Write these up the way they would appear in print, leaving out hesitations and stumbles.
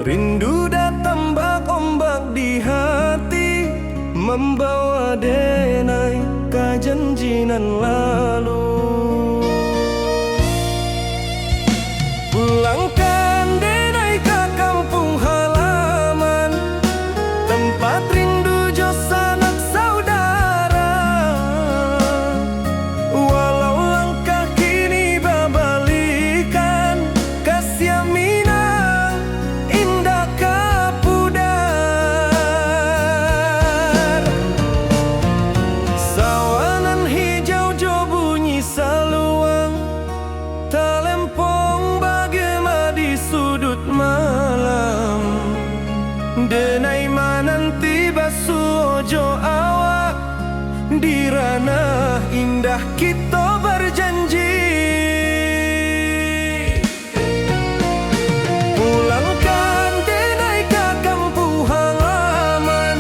Rindu datang ombak di hati, membawa denai kejanjian lalu. Pulangkan denai ke kampung halaman, tempat rindu jo sanak saudara. Walau langkah kini babalikan, kasih Minang indah kapudar. Sawanan hijau jo bunyi saluang, talempong bagema di sudut malam. Denai mananti basuh ojo awak, di ranah indah kita berjanji. Pulangkan denai ke kampung halaman,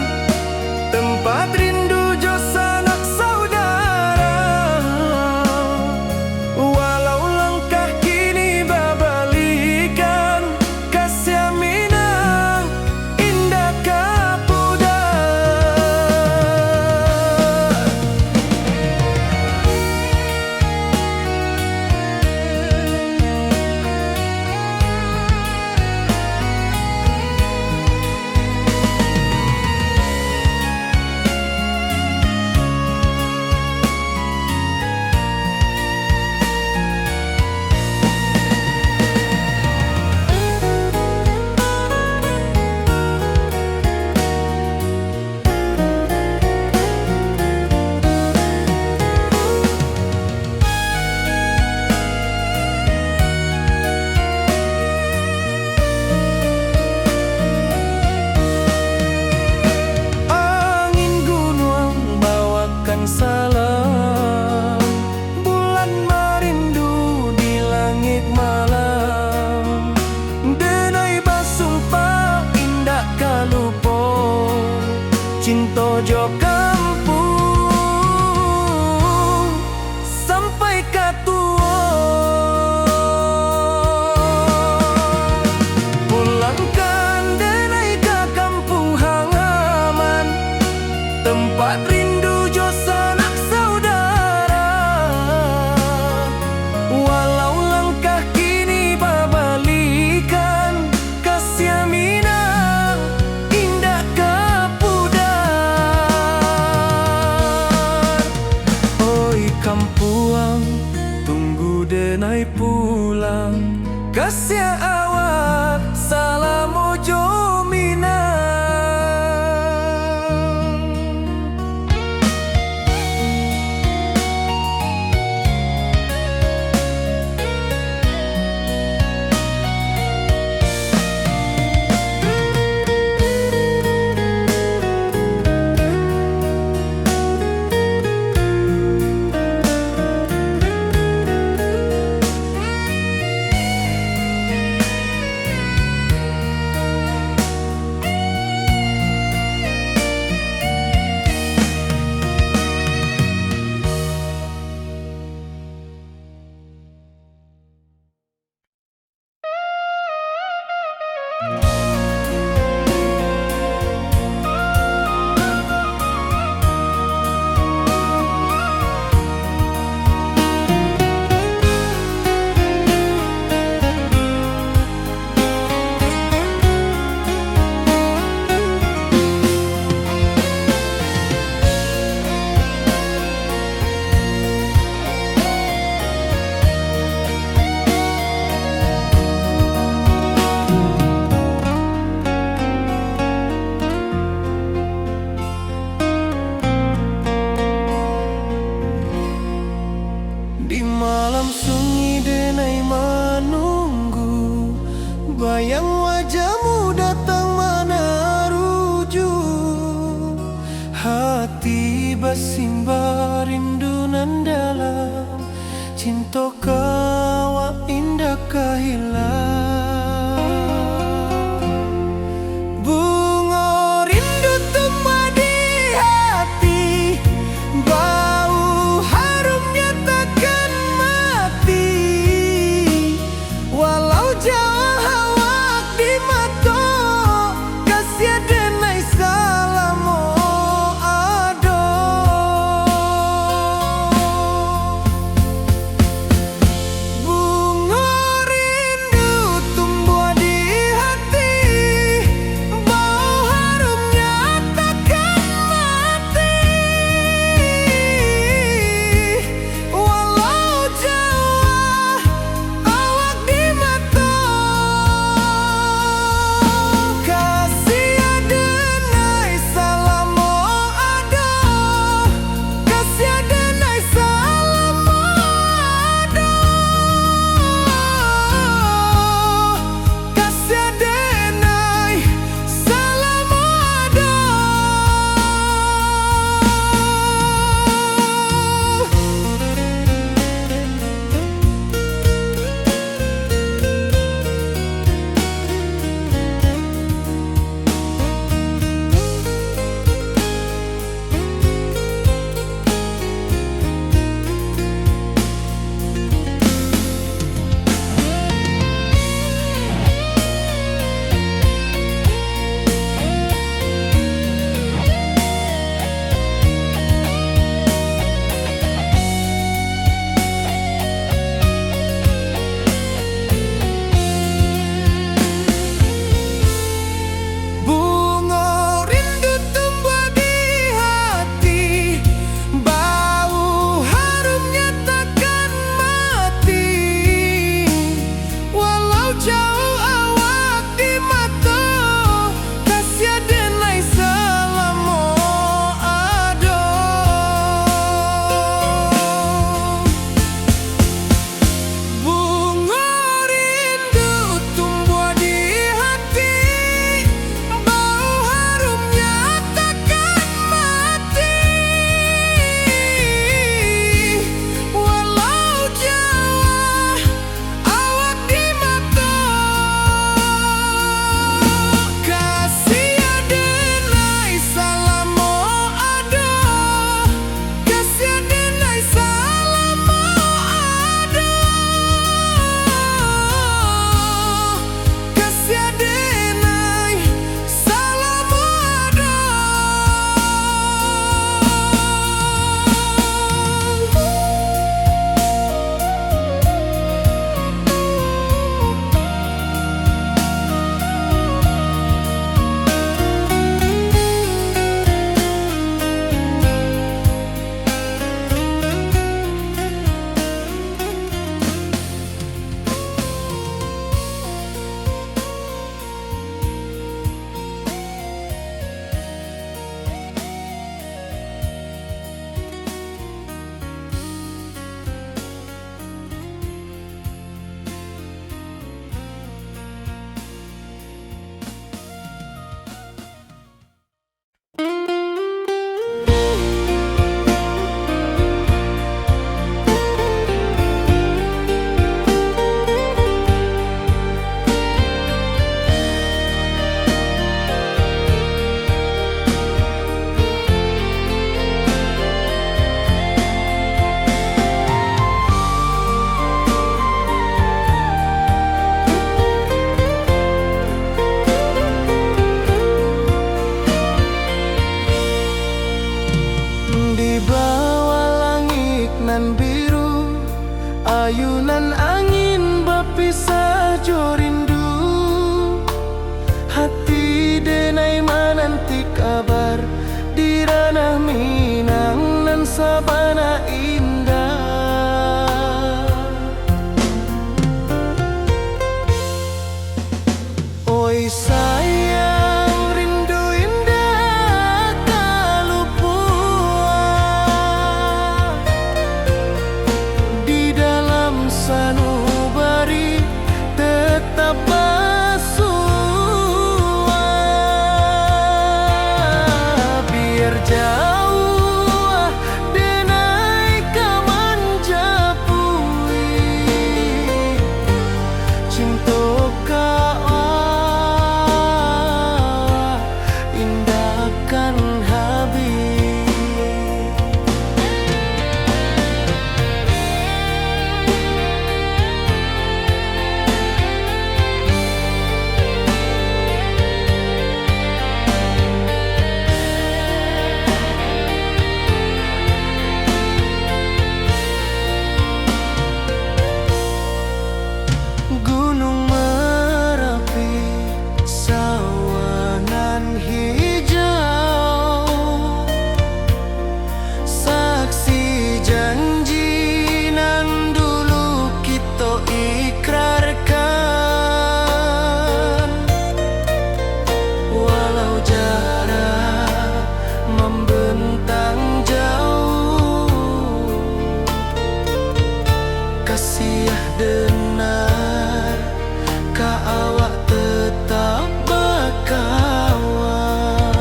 tempat rindu jo sanak saudara. Walau langkah kini babalikan, kasih Minang indah kapudar. Angin gunung bawakan salam, bulan merindu di langit malam. Denai basumpah indah kalupo, cinta jo kampung sampai katua. Pulangkan denai ke kampung halaman, tempat rindu jo sanak saudara. Walau langkah kini babalikan, kasih Minang indah kapudar. Oi kampuang, tunggu denai pulang, kasih awak salam ojo Minang. Di malam sunyi denai menunggu, bayang wajahmu datang meneruju. Hati bersimba rindu nan dalam, cinta kawa indah kehilang. Bunga rindu tumbuh di hati, bau harumnya takkan mati. Walau jauh awak di mata sayang, rindu indah tak luput di dalam sanubari tetap bersua. Biar jauh denai kamanjapui cinta indahkan habis. Gunung Merapi, sawanan hijau, saksi janji nan dulu kita ikrarkan. Walau jarak membentang jauh, kasih denar ka awak tetap berkawan.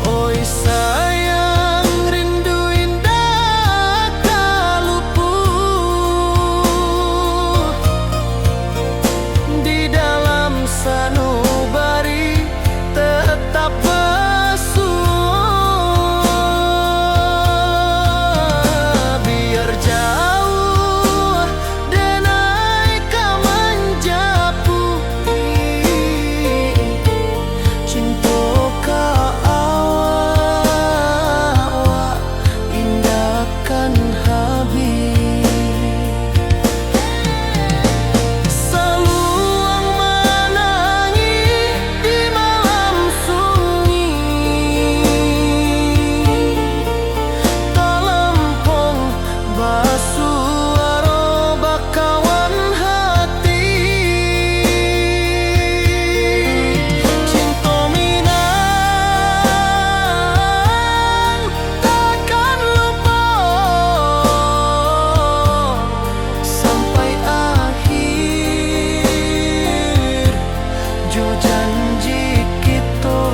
Oi sayang, rindu indah tak luput di dalam sanubari tetap bersua. Biar jauh denai kamanjapui cinta ka awak indahkan habis. Saluang menangi di malam sunyi, talempong basuara bakawan hati. Cinta Minang takkan lupa sampai akhir jo janji kita.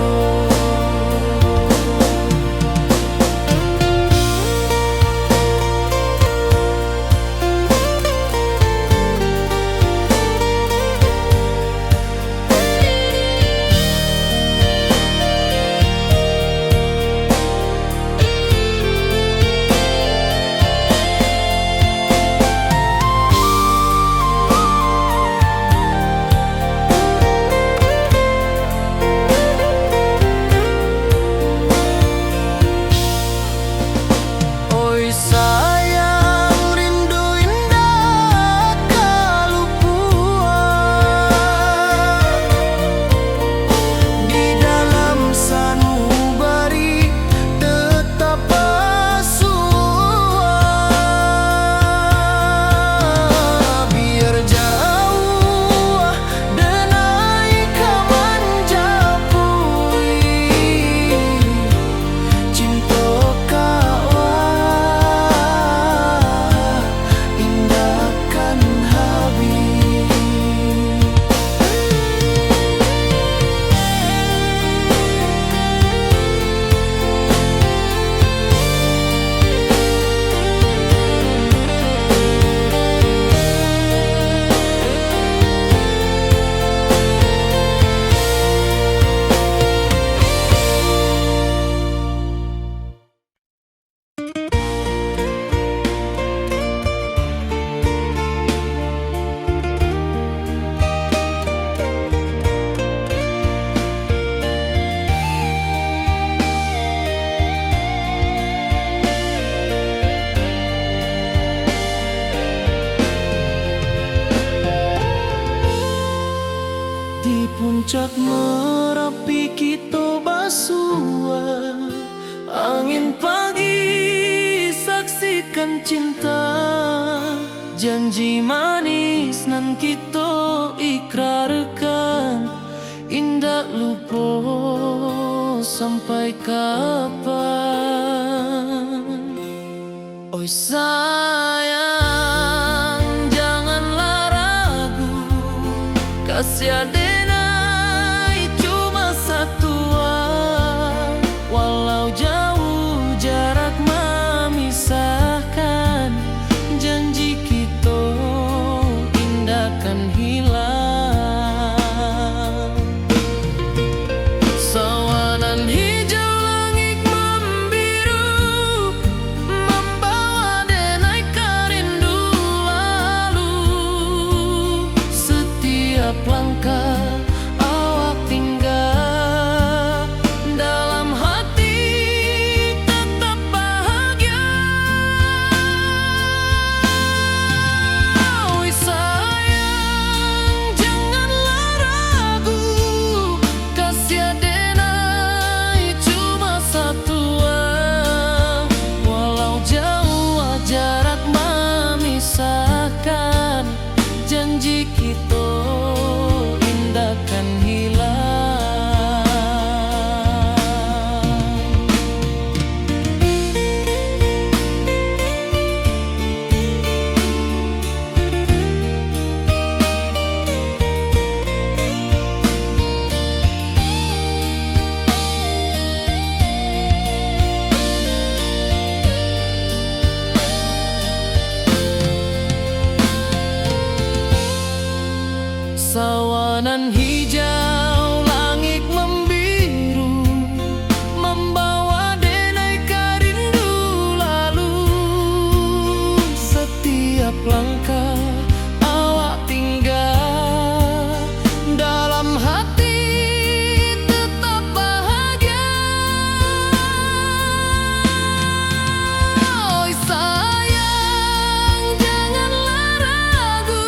Oi sayang, rindu indah tak luput di dalam sanubari tetap bersua. Biar jauh denai kamanjapui cinta ka indahkan habis. Di puncak Merapi kita bersua, angin pagi saksikan cinta Janji manis nan kita ikrarkan, indah lupa sampai kapan. Oi sayang, janganlah ragu, kasih denai cuma satu. Walau jauh jarak memisahkan, janji kita indah kan hilang. Sawanan hijau langit membiru, membawa denai kerindu lalu. Setiap langkah awak tinggal, dalam hati tetap bahagia. Oi sayang, janganlah ragu, kasih denai cuma satu. Walau jauh jarak memisahkan, janji kita indah kan hilang. Sawanan hijau langit membiru, membawa denai kerindu lalu. Setiap langkah awak tinggal, dalam hati tetap bahagia. Oi sayang, janganlah ragu,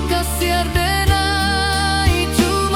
kasih denai cuma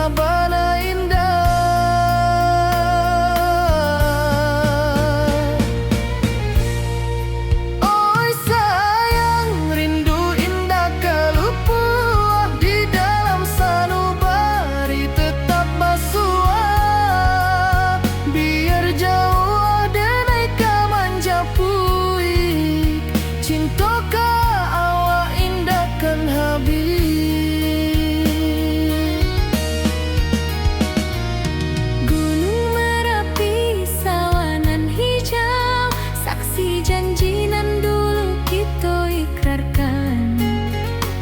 sabana indah. Oi sayang, rindu indah kalupua di dalam sanubari tetap basua. Biar jauh denai ka manjapui, cintoka awak indahkan habis. Gunung Merapi, sawanan hijau, saksi janji nan dulu kita ikrarkan.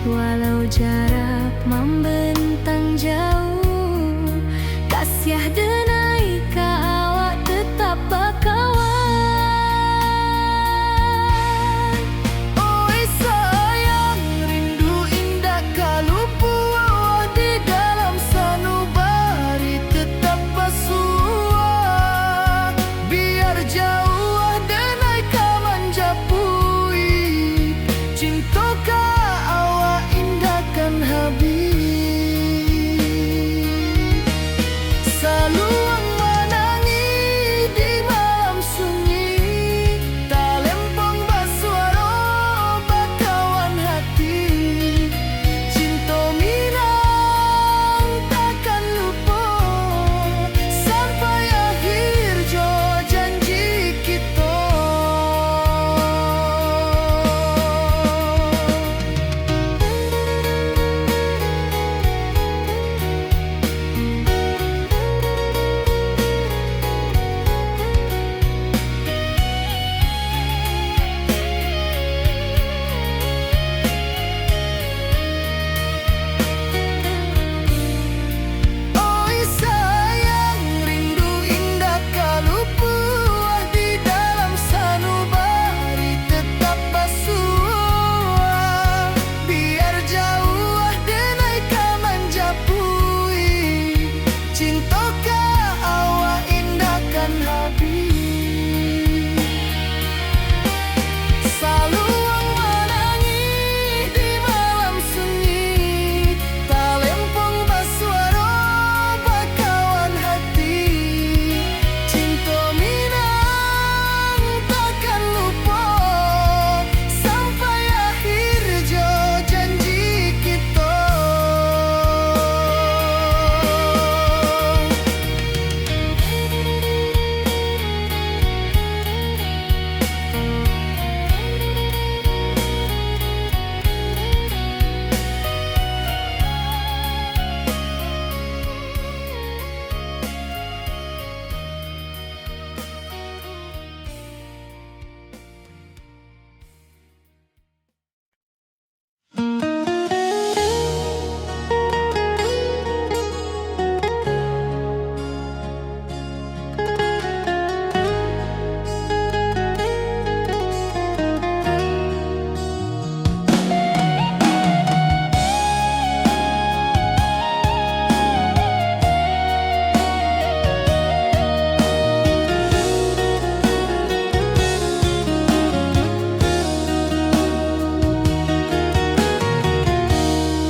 Walau jarak membentang jauh, kasiah denai ka awak tetap bakawan. Oi sayang, rindu indah kalupua di dalam sanubari tetap basua. Biar jauh denai ka manjapui, cintoka awak indahkan habis. Saluang menangi di malam sunyi, talempong basuaro bakawan hati. Cinta minang takkan lupa sampai akhir jo janji kita. Oi sayang, rindu indah kalupua di dalam sanubari tetap basua. Biar jauh denai ka manjapui, cintoka awak indahkan habis. Saluang menangi di malam sunyi, talempong basuaro bakawan hati. Cinta minang takkan lupa sampai akhir jo janji kita.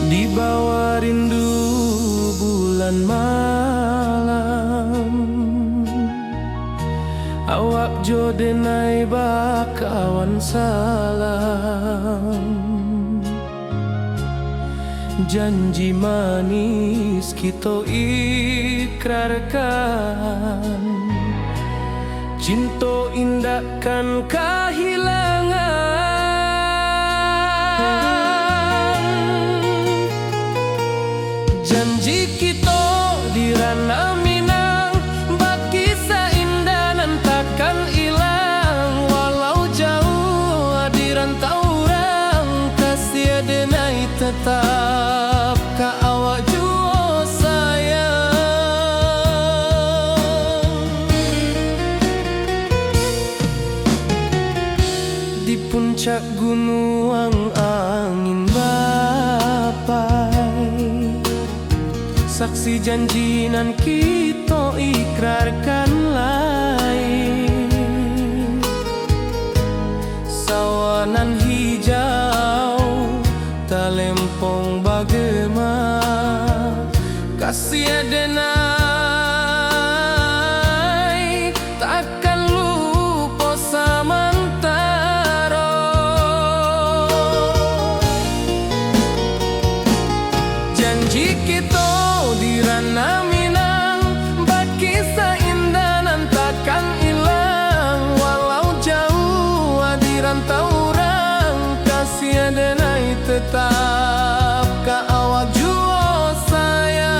Di bawah rindu bulan malam, awak jo denai bakawan salam. Janji manis kita ikrarkan, cinta indahkan kehilangan. Janji kita di ranah Minang, bakisah indah nan takkan hilang. Walau jauh di rantau orang, kasih denai tetap ka awak jua sayang. Di puncak gunung angin bapai, saksi janji nan kita ikrarkan lain. Sawanan hijau talempong bagema, kasih adenai takkan lupa samantara. Janji kita di ranah Minang, bakisah indah nan takkan hilang. Walau jauh di rantau orang, kasih adenai tetap ka awak jua sayang.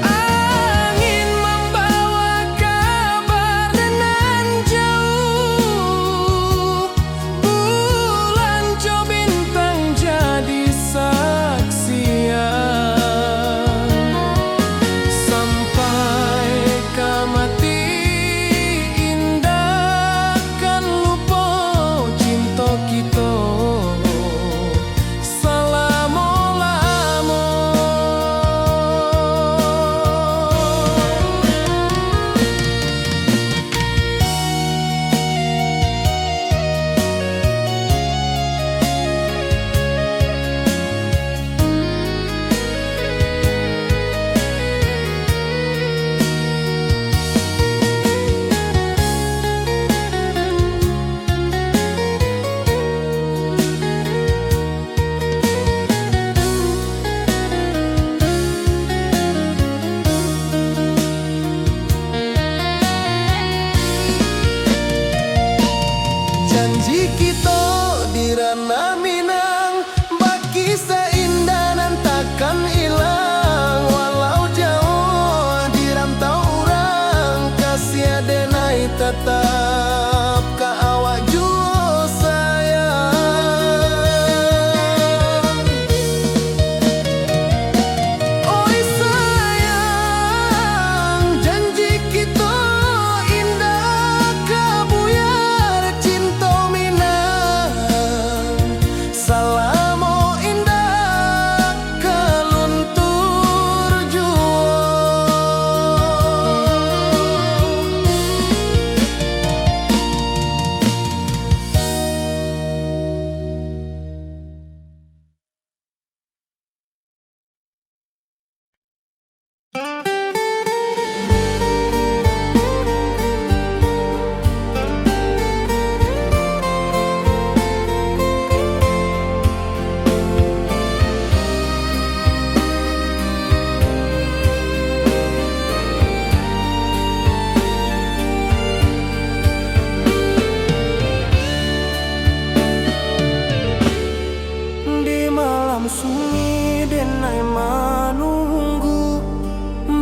Angin membawa kabar nan jauh, bulan co bintang jadi saksian. Sampai ke mati indah kan lupa cinta kita selama-lama. Janji kita di ranah Minang, bakisah indah nan takkan hilang. Walau jauh di rantau orang, kasih adenai tetap ka awak jua sayang. Oi sayang, janji kita indah kabuyar cinta Minang. Salamo indah kaluntur jua. Di malam sunyi denai menunggu,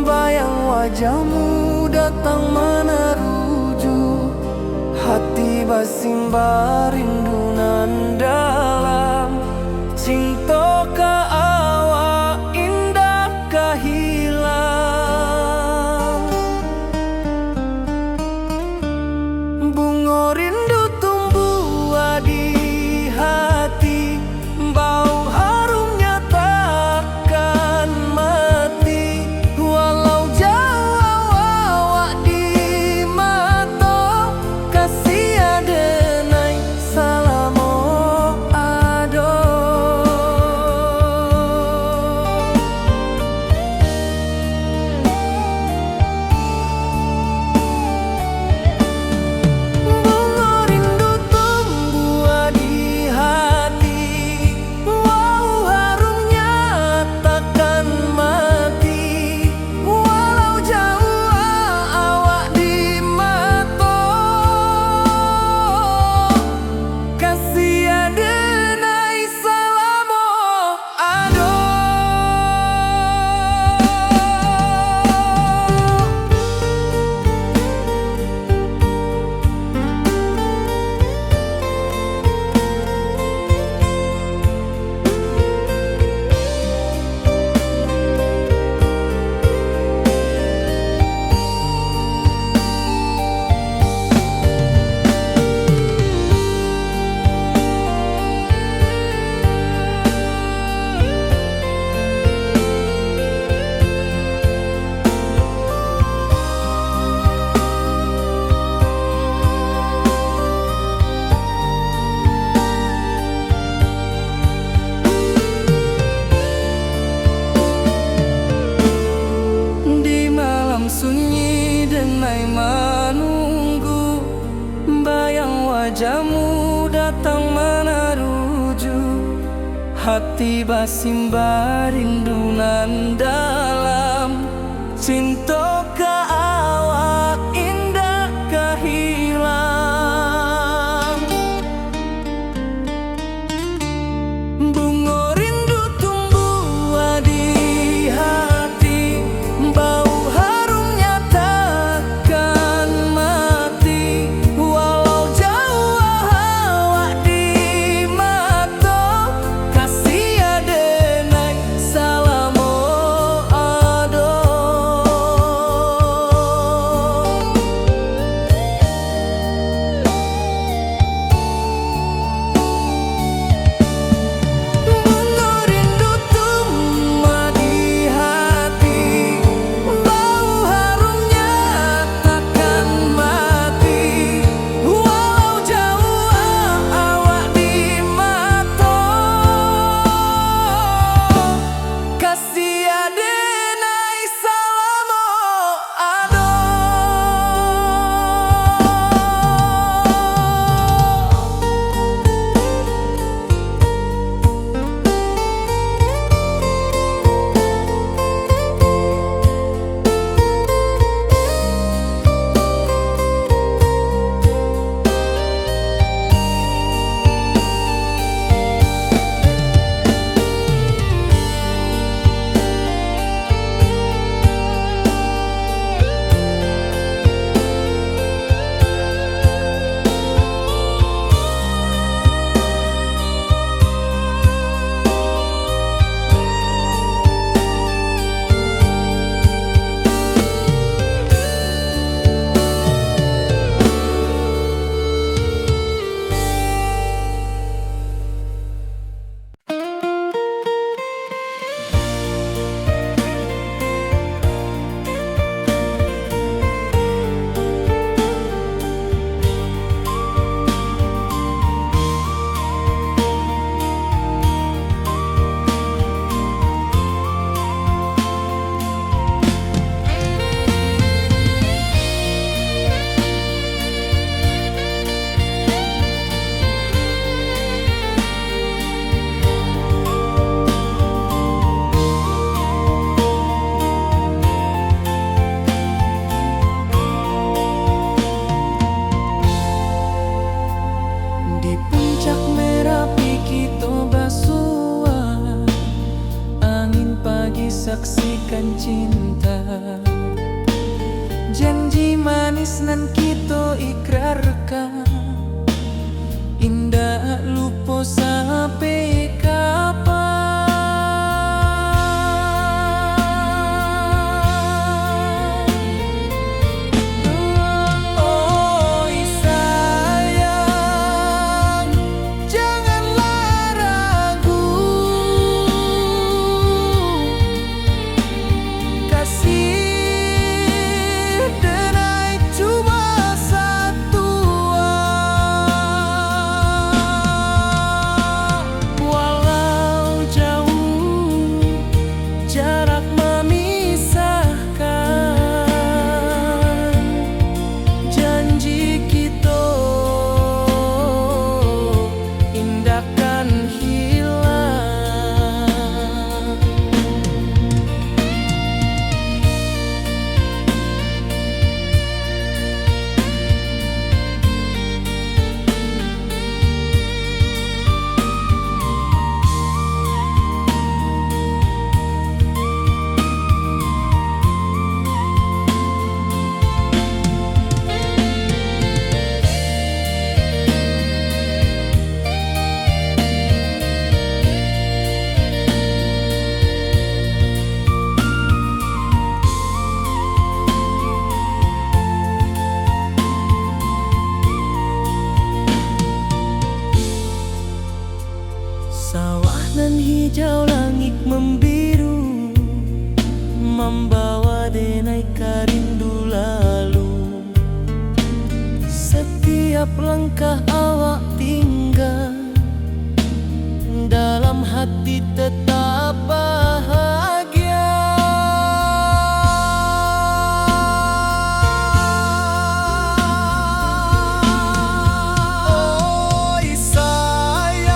bayang wajahmu datang meneruju. Hati basimba rindu nan dalam, cinta ka awak indah ka hilang. Bunga rindu tumbuh di hati, bau harumnya takkan mati. Walau jauh awak di mata, kasih adenai hati basimba rindunan dalam cinta ka awak indah kahilang. Bunga rindu tumbuh di hati, bau harumnya takkan mati. Walau jauh awak di mata, kasih adenai salamo ado. Bunga rindu tumbuh di hati, bau harumnya takkan mati. Walau jauh awak di mata, kasih adenai salamo ado. Di puncak Merapi kita basua, angin pagi saksikan cinta. Janji manis nan kita ikrarkan, indah lupa sampai kapan. Oi sayang, janganlah ragu, kasih denai cuma satu. Walau jauh jarak memisahkan, janji kita indahkan hilang. Sawah nan hijau, langit membiru, membawa denai karindu lalu. Setiap langkah awak tinggal, dalam hati tetap bahagia. Oi sayang,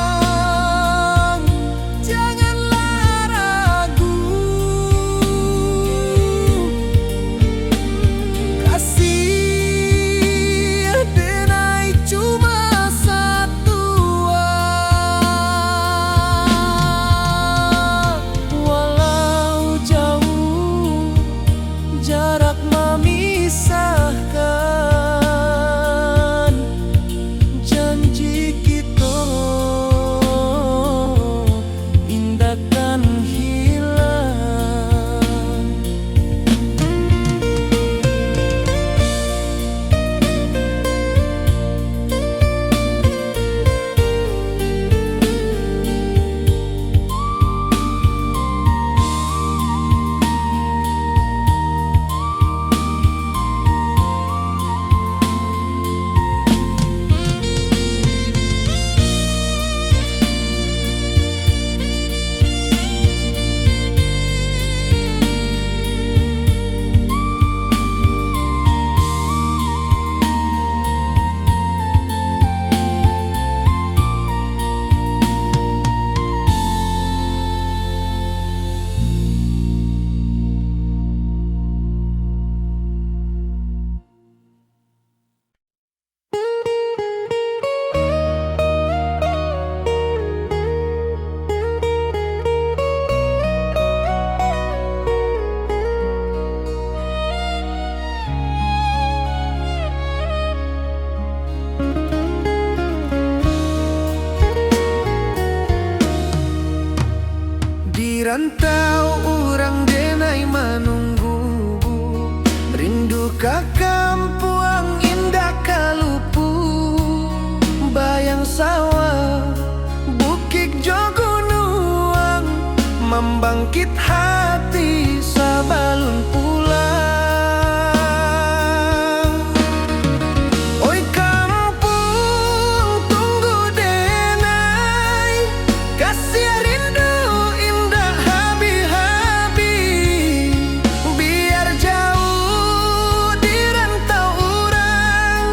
rantau urang denai manunggu, rindu ka kampuang indah kalupu, bayang sawah bukit jogunuang, membangkit hati sabalun pulang. Oi kampung tunggu denai, kasih rindu indah habi-habi, biar jauh di rantau urang,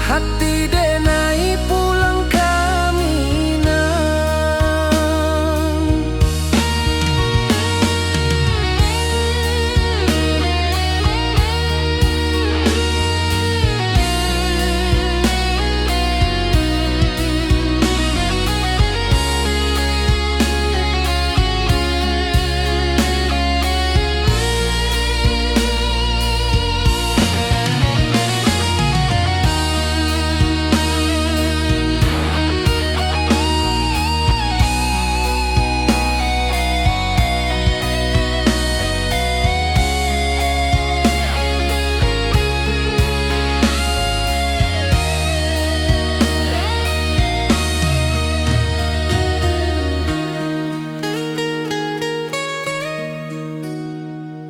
hati denai pulang kami nang.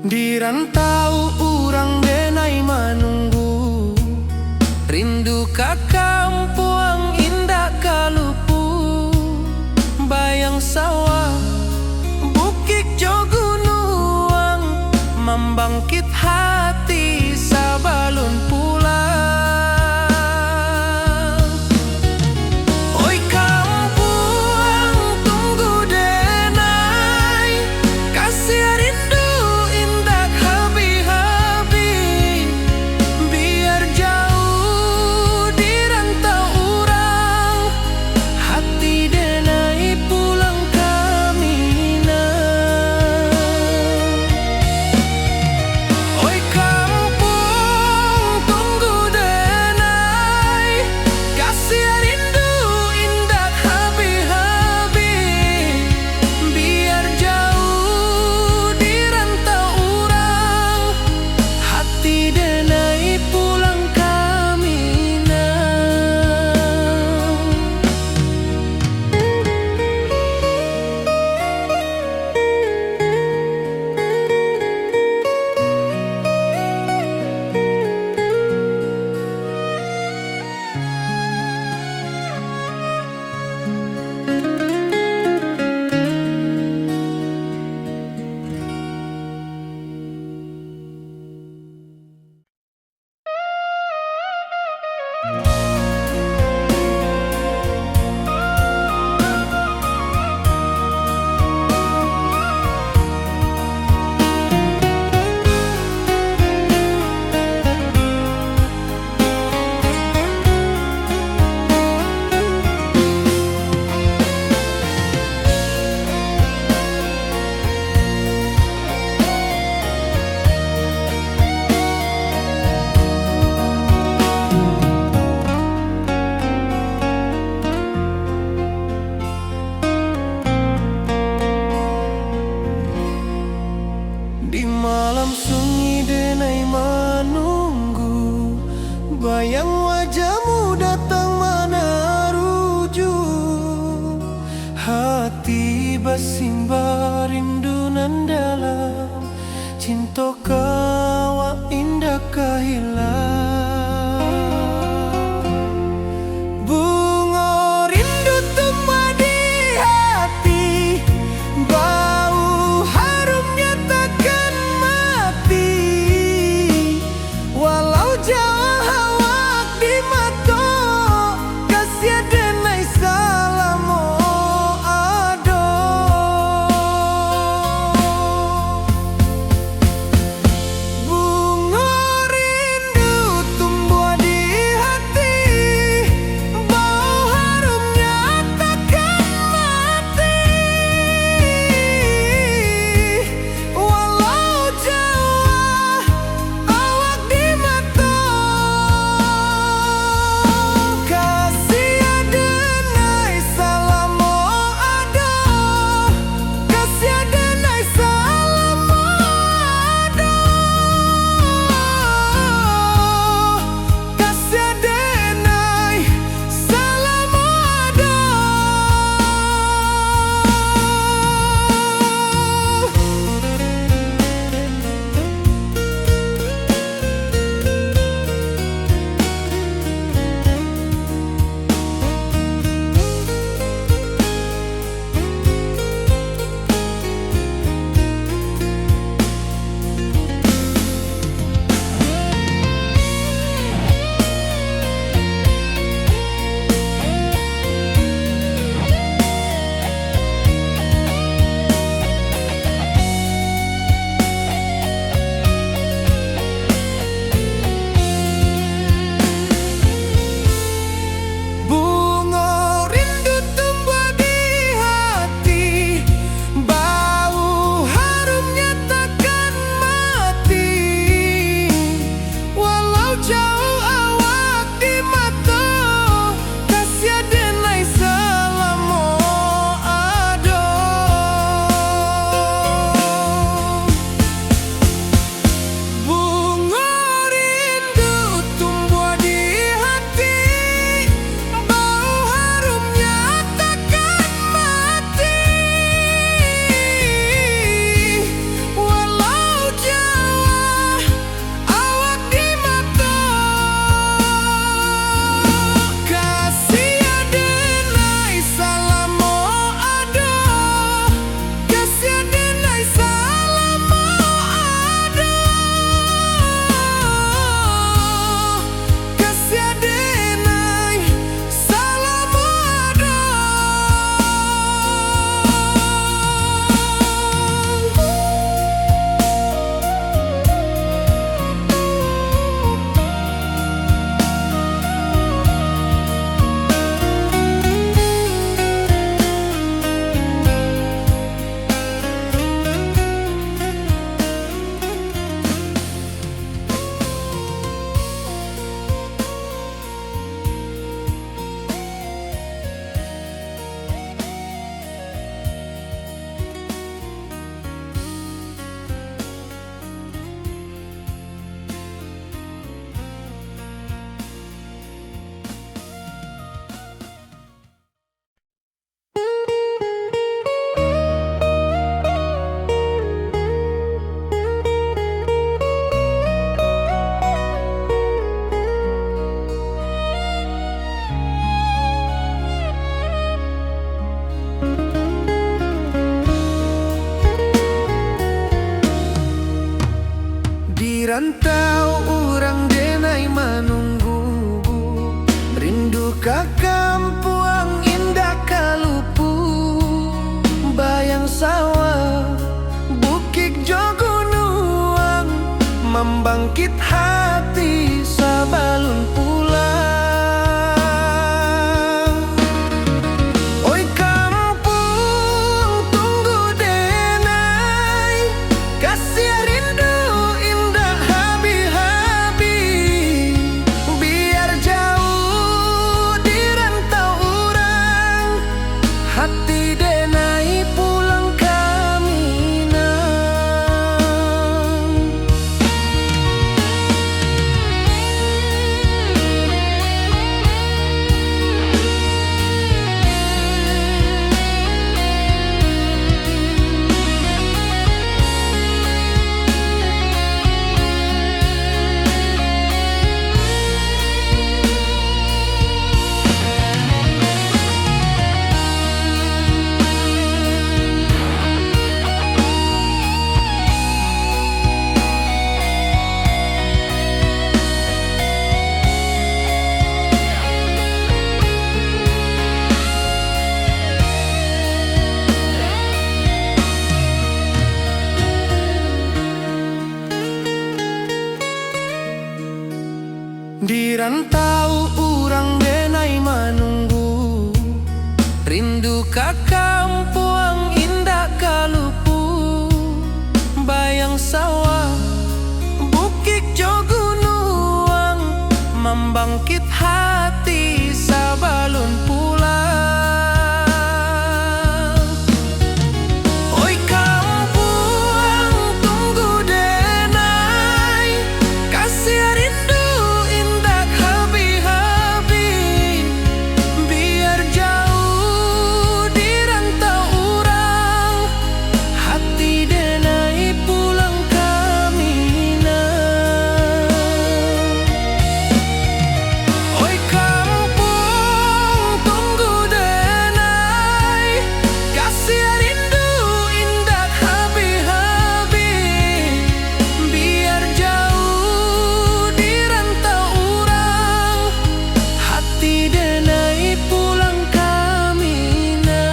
Di rantau urang denai manunggu, rindu ka kampuang indah kalupu, bayang sawah bukit jogunuang, membangkit hati sabalun pulang. Oi kampuang tunggu denai, kasih rindu indah habi-habi, biar jauh di rantau urang, hati denai pulang kami nang. Oi kampung tunggu denai, kasih rindu indah habi-habi, biar jauh di rantau urang, hati denai pulang kami nang. Di malam sunyi denai menunggu, bayang wajahmu datang mana rujuk, hati bersimba rindu nan dalam, cinta kawa indah kahilang. Bunga rindu tumbuh di hati, bau harumnya takkan mati, walau jauh hawak di mata, kasih denai salamo ado. Bunga rindu rantau orang denai menunggu, rindu ka kampuang indah kalupu, bayang sawah bukit jogunuang, membangkit hati sabalun pulang. Oi kampung tunggu denai, kasih rindu indah habi-habi, biar jauh di rantau orang, hati denai pulang ka Minang. Di rantau urang denai menunggu, rindu ka kampuang indah kalupu, bayang sawah bukit jogunuang, membangkit hati sabalun pulang. Oi kampuang tunggu denai, kasih rindu indah habi-habi, biar jauh di rantau urang, hati denai pulang ka Minang. Oi kampung tunggu denai, kasih rindu indah habi-habi, biar jauh di rantau urang, hati denai pulang ka Minang.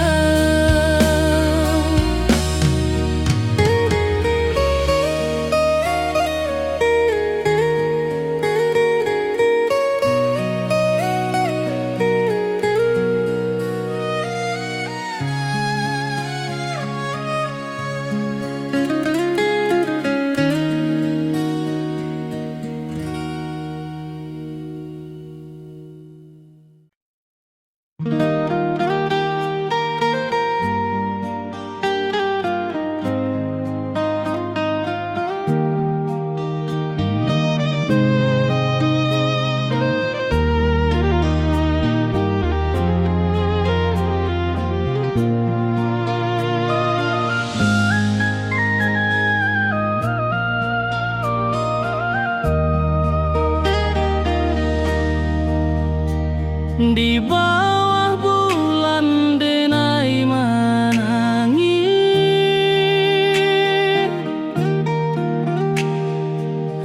Di bawah bulan denai menangis,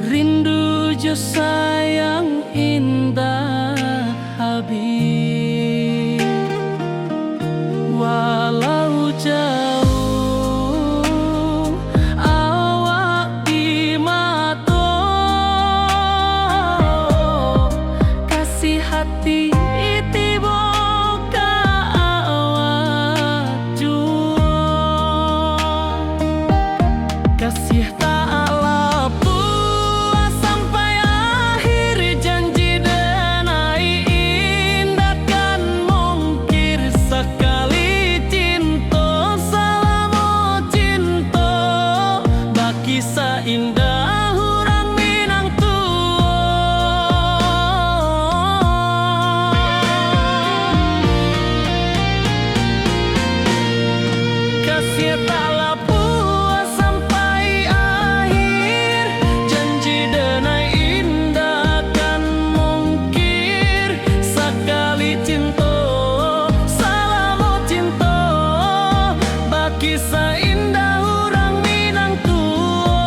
rindu jo sayang indah habis, walau jauh awak di mata, kasih hati tiba ka awak jua, kasih tak lepas sampai akhir janji denai indah kan mungkir sekali cinta selama cinta, baki seindah orang Minang tua. Kasih tak lepas sampai akhir janji denai indah kan mungkir sekali cinta selama cinta, baki seindah orang Minang tua.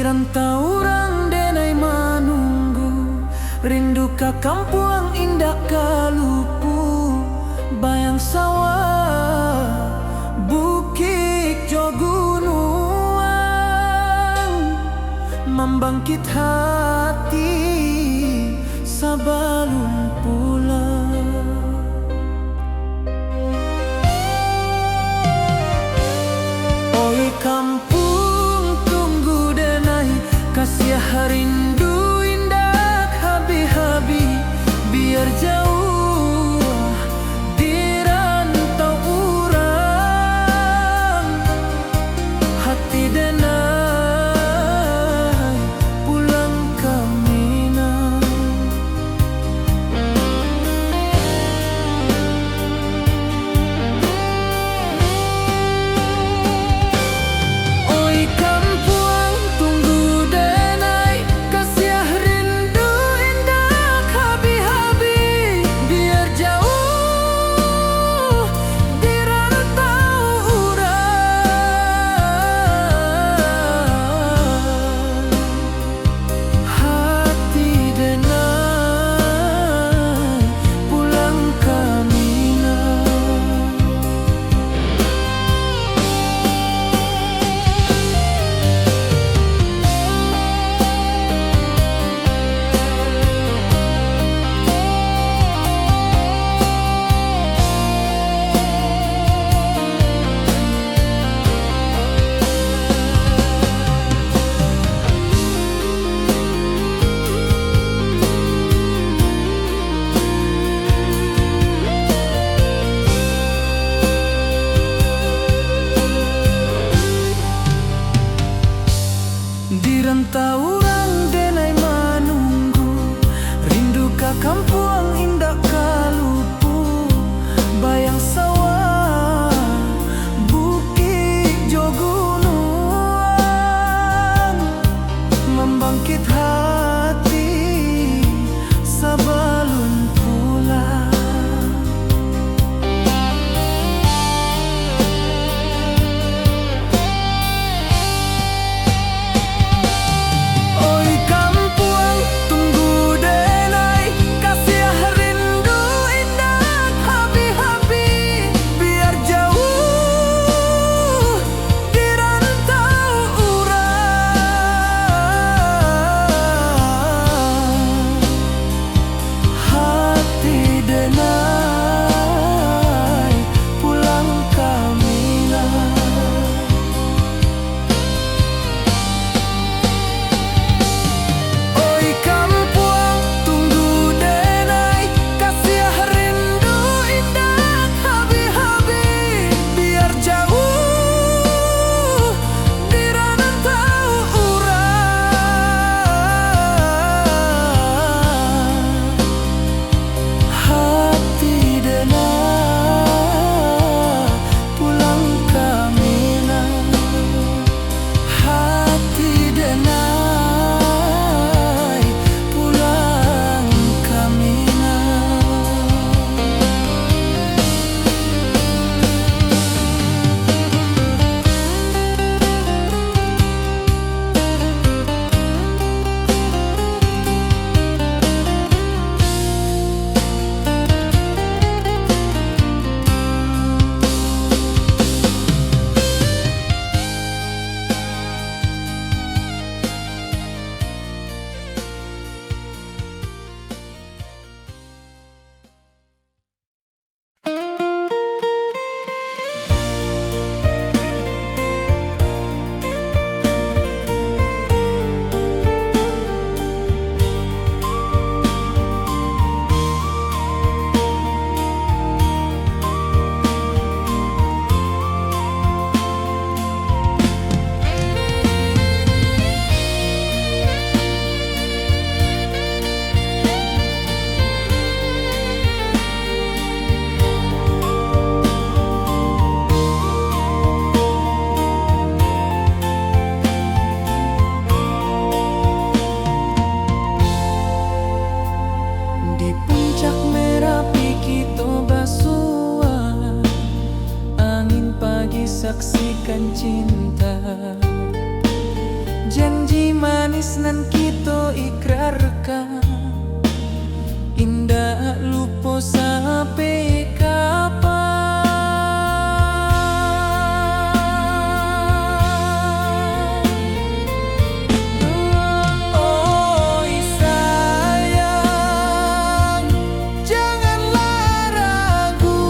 rantau orang denai manunggu, rindu ka kampung indah kalupu, bayang sawah bukit jo gunung, membangkit hati sebelum pulang. Oi kampung tunggu denai, kasih rindu indah habi-habi, biar jauh di rantau urang, hati denai pulang ke Minang. Oi kampung tunggu denai, kasih rindu indah habi-habi, biar jauh di rantau urang, hati denai pulang ke Minang. Di rantau orang denai manunggu, rindu ka kampung indah kalupu, bayang sawah bukit jo gunung, membangkit hati sebelum pulang. Oi kampung tunggu denai, kasih rindu indah habi-habi, biar jauh di rantau urang, hati denai pulang ke Minang. Oi kampung tunggu denai, kasih rindu indah habi-habi, biar jauh di rantau urang, hati denai pulang ke Minang, hati denai pulang ke Minang. Di puncak Merapi kita basua, angin pagi saksikan cinta, janji manis nan kita ikrarkan, indah lupa sampai kapan. Oi sayang, janganlah ragu,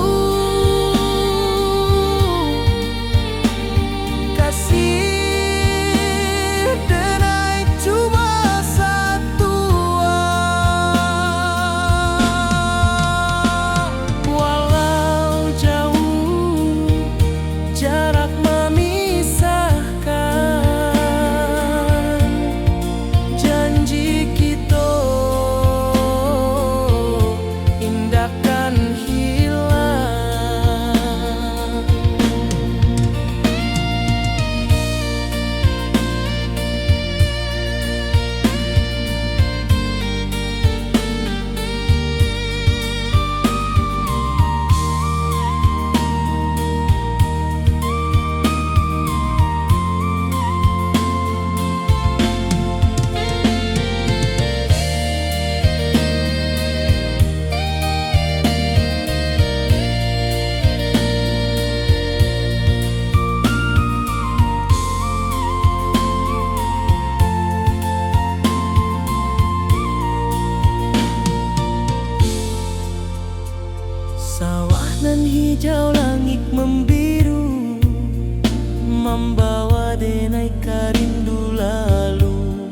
kasih denai cuma satu. Walau jauh jarak memisahkan, janji kita indahkan hilang. Sawah nan hijau, langit membiru, membawa denai karindu lalu.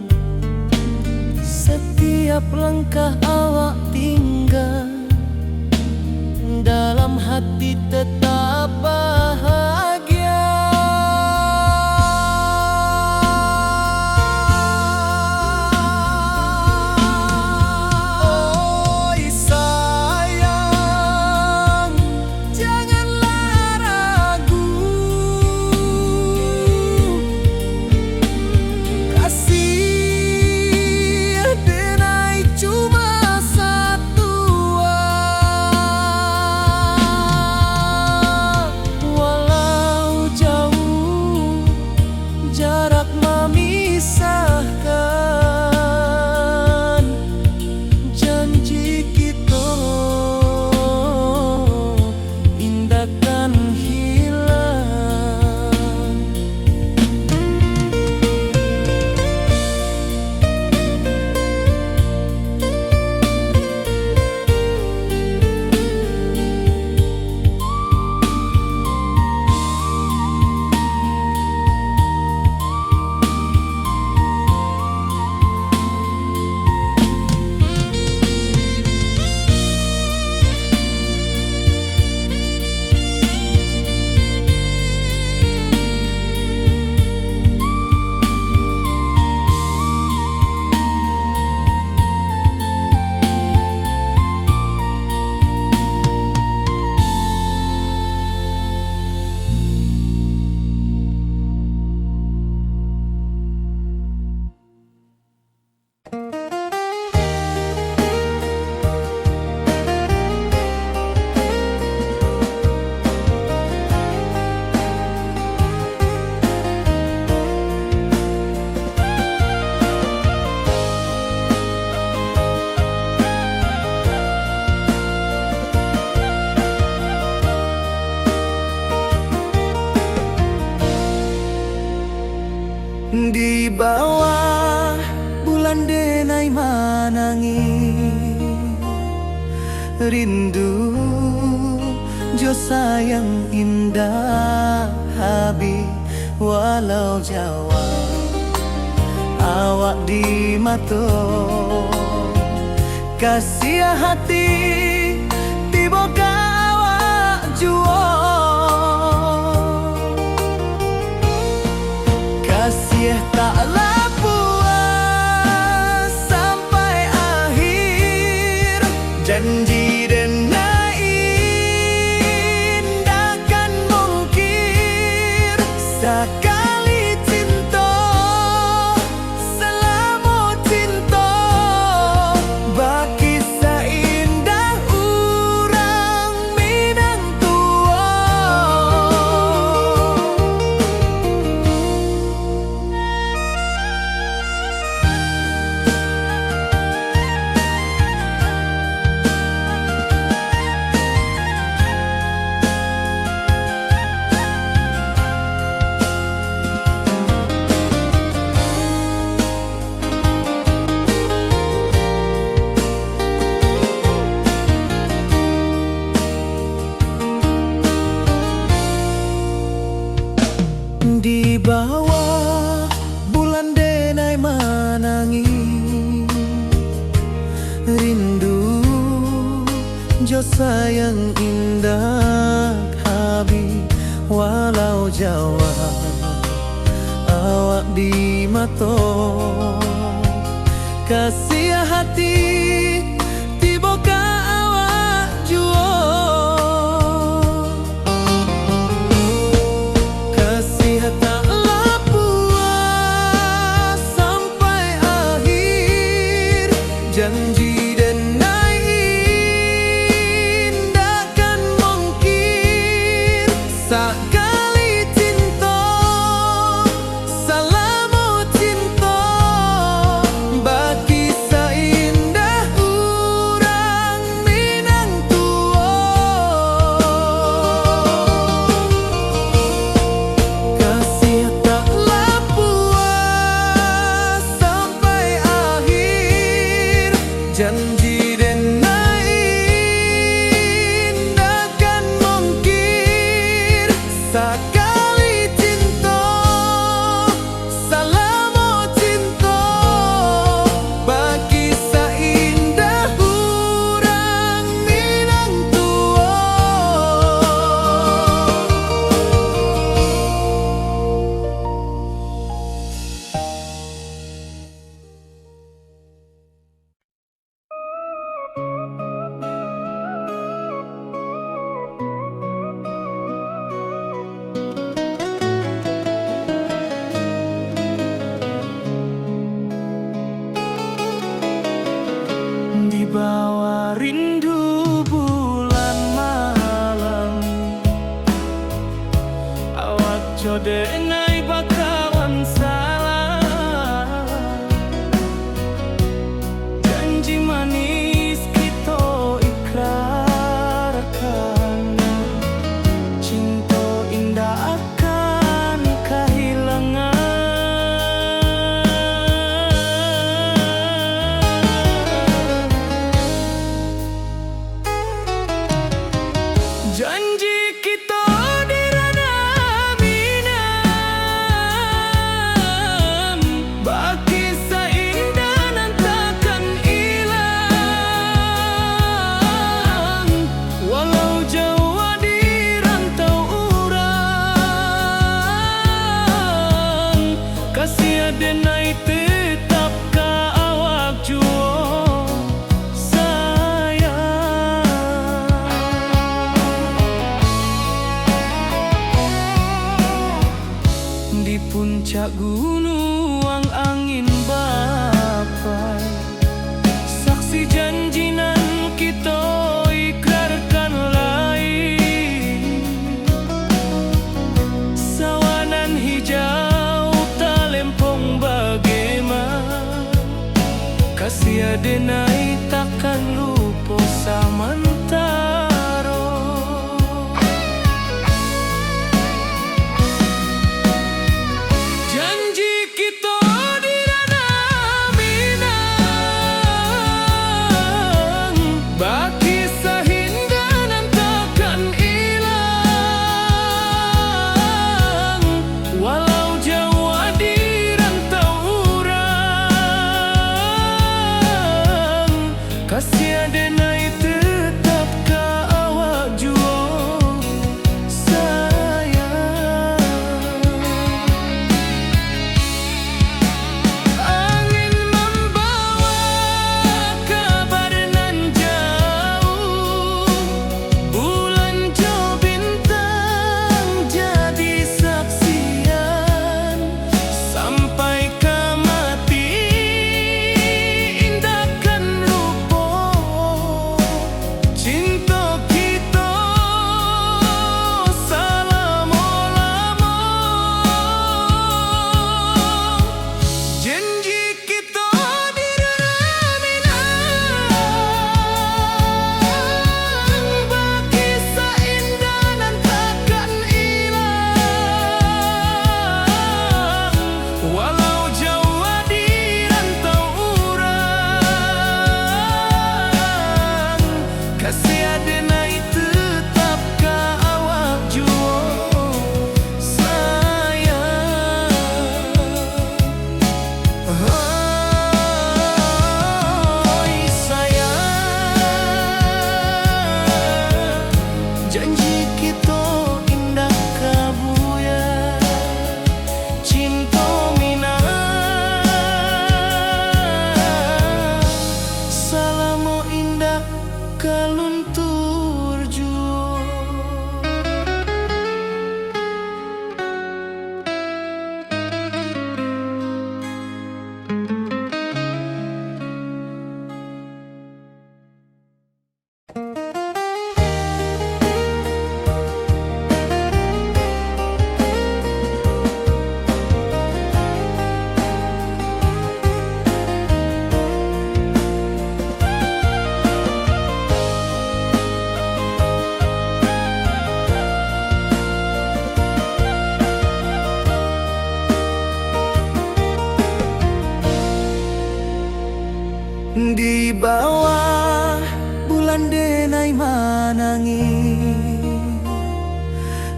Setiap langkah awak tinggal, dalam hati tetap bahagia. Oi sayang, janganlah ragu, kasih denai cuma satu. Walau jauh jarak memisahkan, janji kita indahkan hilang. Di bawah bulan denai manangi, rindu jo sayang indah habi. Walau jauh awak di mata, kasih hati tiba awak jua. Kasih taklah puas sampai akhir, janji denai indahkan mungkir. Sekali cinta selama cinta, baki seindah urang Minang tua. sayang indah habis walau Jawa awak di mato kasih hati tiba ka awak juo kasih tak puas sampai akhir janji denai indakan mungkin sekali cinta salamu cinta bagi seindah urang Minang tua kasih taklah puas sampai akhir janji denai indakan mungkin sekali cinta salamu cinta bagi seindah urang Minang tua. Di bawah rindu bulan malam awak jodenai bakawan salah janji manis kita ikrarkan cinta indah akan kehilangan janji kita di ranah Minang bagi seindah nan takkan hilang walau jauh di rantau urang kasih denai tetap ka awak juo di puncak gunung angin bapai saksi janji nan kita ikrarkan lain sawanan hijau talempong bagaimana kasih denai takkan lupa samantara janji kita di ranah Minang bagi seindah nan takkan hilang walau jauh di rantau urang kasih denai tetap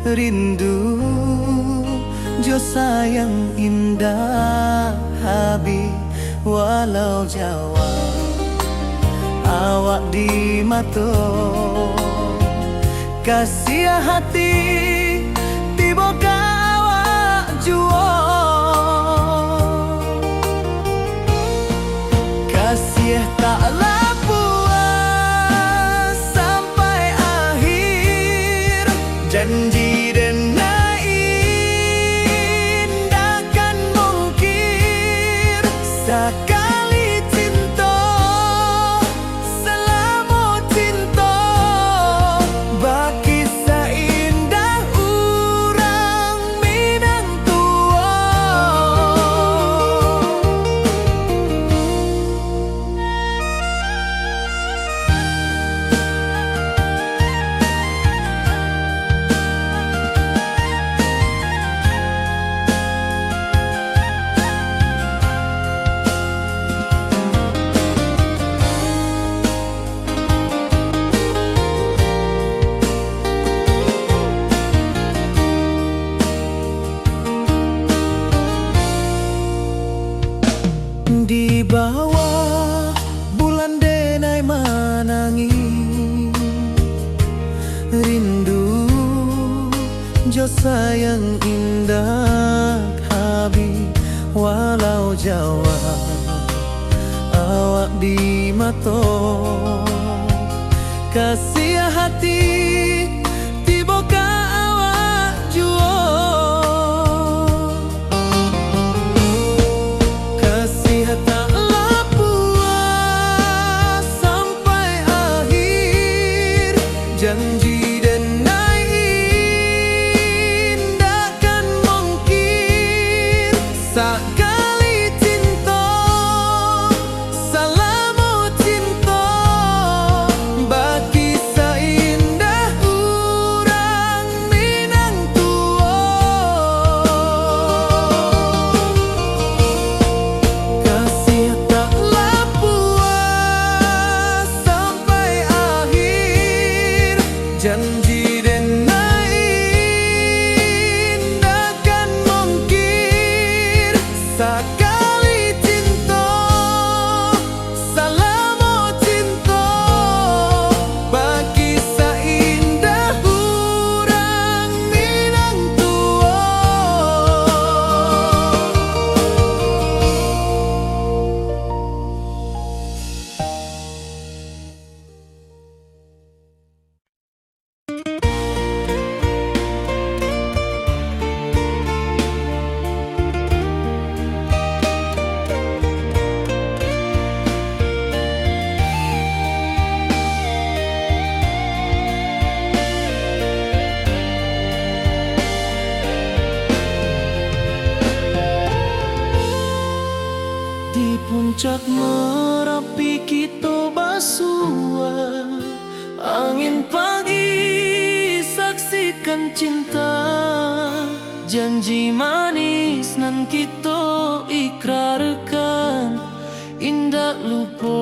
rindu jo sayang indah habis walau Jawa awak di mato kasih hati tiba awak juo kasih taklah puas sampai akhir janji dan takkan mungkir sekali cinta selama cinta baki seindah urang Minang tua. Di bawah bulan denai manangi rindu jo sayang indah habis walau Jawa awak di mato kasih hati tiba ka awak juo taklah puas sampai akhir janji dan takkan mungkir sekali cinta selama cinta baki seindah urang Minang tua kasih taklah puas sampai akhir janji dan takkan mungkir sekali cinta selama cinta baki seindah urang Minang tua. Di puncak Merapi kita basua angin pagi saksikan cinta janji manis nan kita ikrarkan indah lupa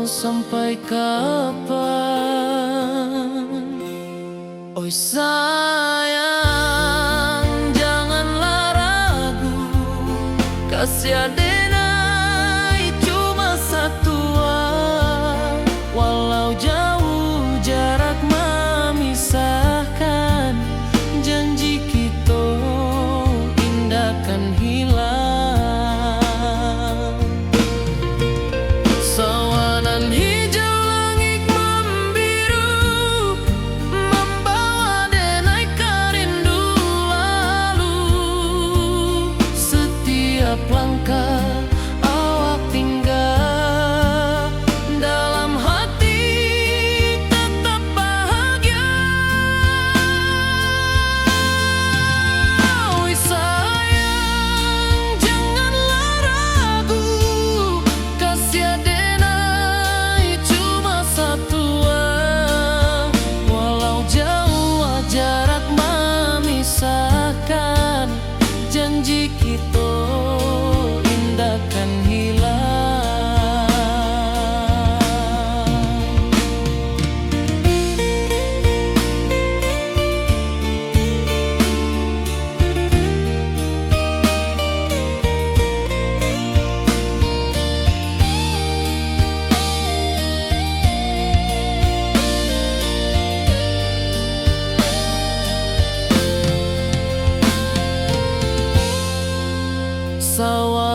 sampai kapan. Oi sayang janganlah ragu kasih adenai cuma satu walau jauh jarak memisahkan janji kita indahkan hilang sawanan hijau langit membiru membawa denai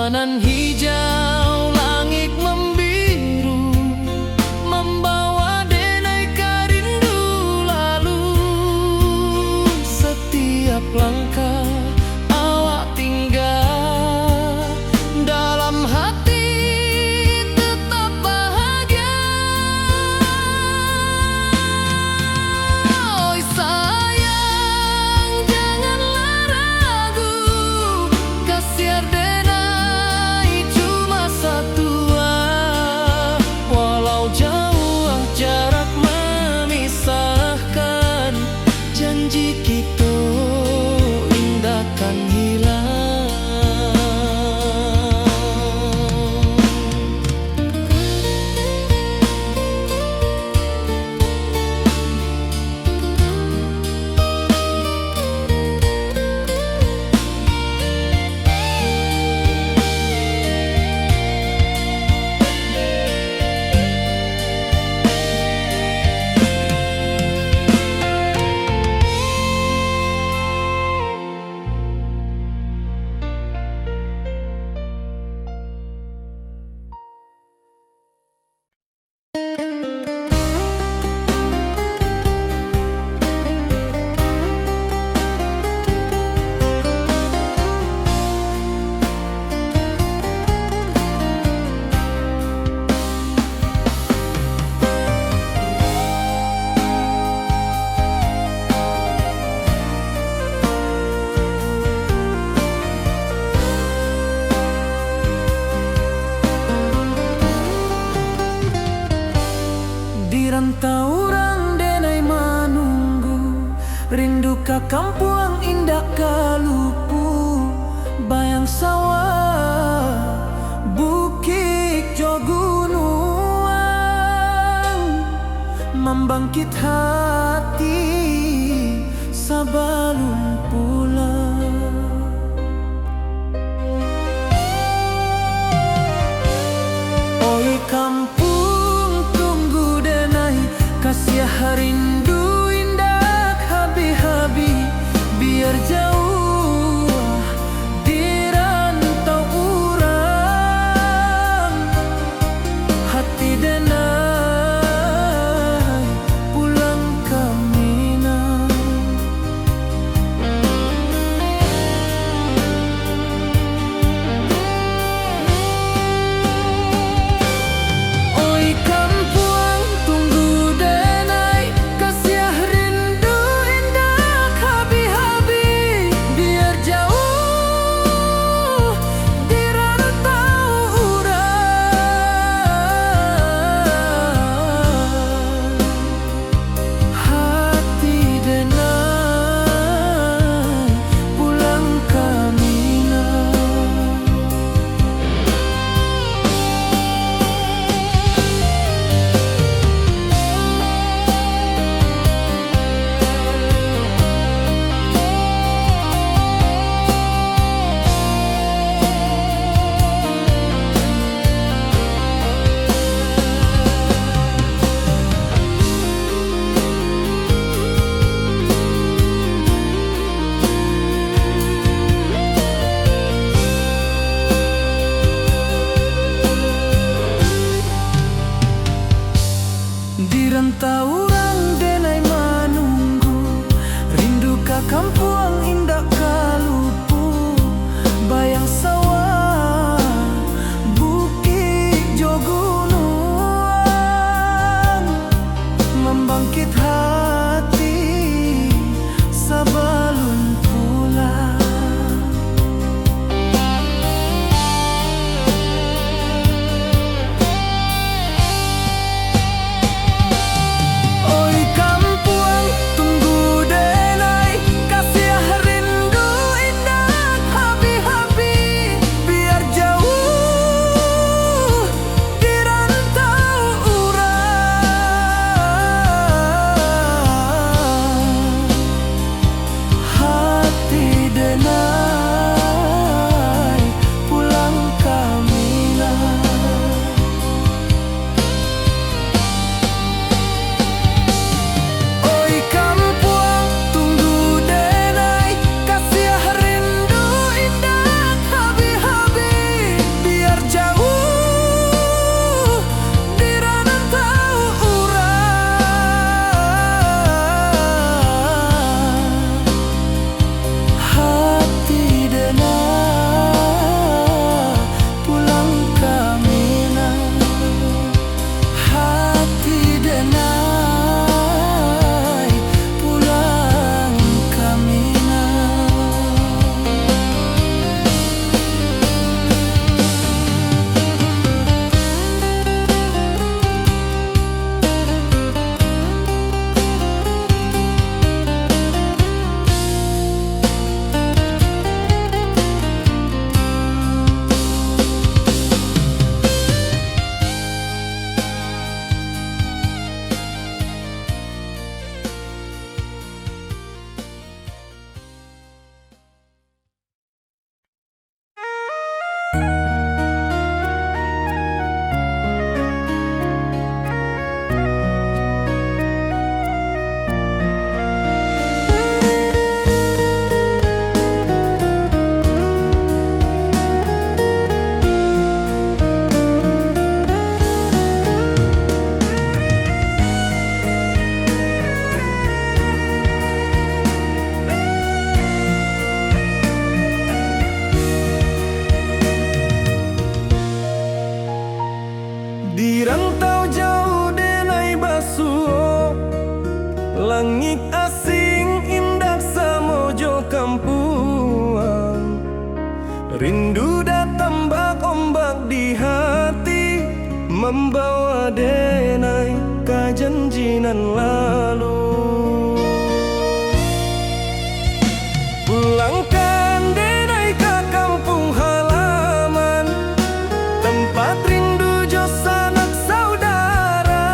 Sawanan hijau, langit membiru, membawa denai rindu lalu. Setiap langkah awak tinggal, dalam hati tetap bahagia. Oi sayang, janganlah ragu, kasih denai cuma satu. Walau jauh jarak memisahkan, janji kita indah kan hilang. Di rantau orang denai menunggu, rindu ka kampung indah kalupu. Bayang sawah, bukit jo gunung, membangkit hati sebelum pulang. Oi kampung tunggu denai, kasih rindu indah habi-habi. Biar jauh di rantau urang, hati denai pulang ke Minang. Oi kampung tunggu denai, kasih rindu indah habi-habi. Biar jauh di rantau urang, hati denai pulang ke Minang. Di rantau orang denai menunggu, rindu ka kampung indah kalupu. Bayang sawah, bukit jo gunung, membangkit hati sebelum pulang. Oi kampung tunggu denai, kasih membawa denai ke janjinan lalu. Pulangkan denai ke kampung halaman, tempat rindu jo sanak saudara.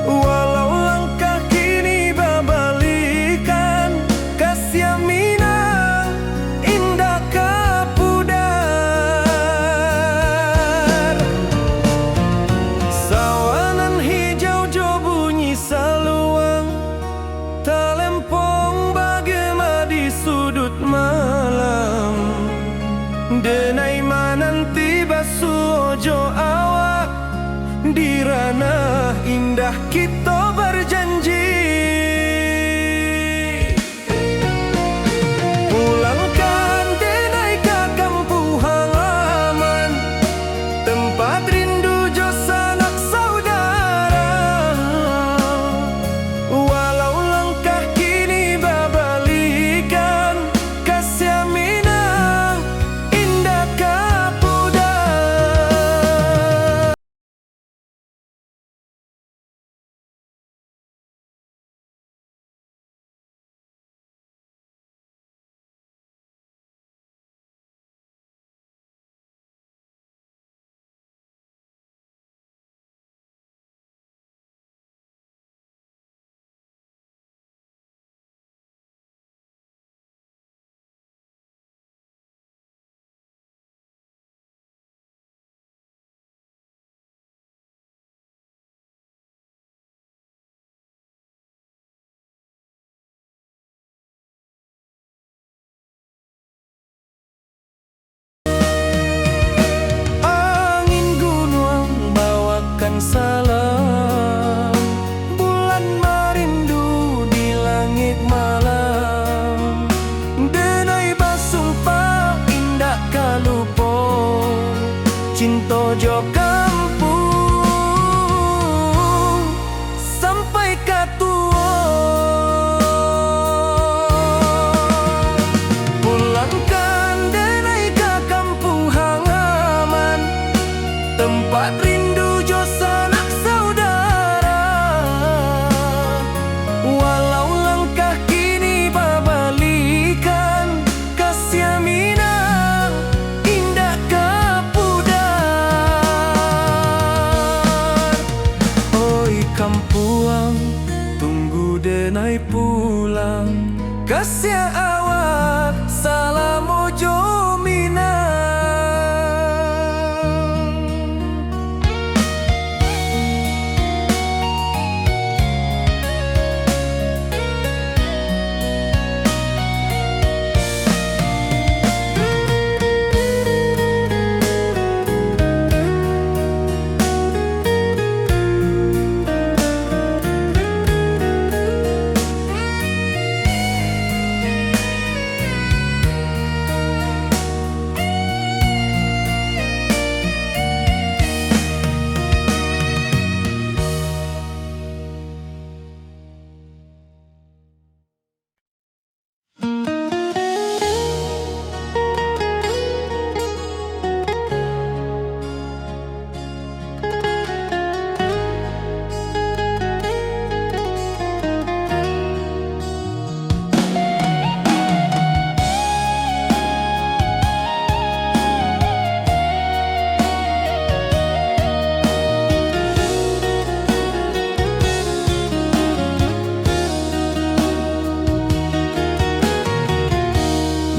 Walau langkah kini babalikan, kasih Minang indah kapudar. Sawanan hijau jo bunyi saluang, talempong bagema di sudut malam. Denai mananti basuh ojo awak, di ranah indah kita berjanji. Pulangkan denai ke kampung halaman, tempat rindu jo sanak saudara. Walau langkah kini babalikan, kasih Minang indah kapudar. Angin gunung bawakan salam, bulan merindu di langit malam. Denai basumpah indah kalupo, cinta jo kampung sampai katua. Pulangkan denai ke kampung halaman, tempat rindu jo sanak saudara. Walau langkah kini babalikan, kasih Minang indah kapudar. Oi kampuang, tunggu denai pulang, kasih awak salam ojo Minang.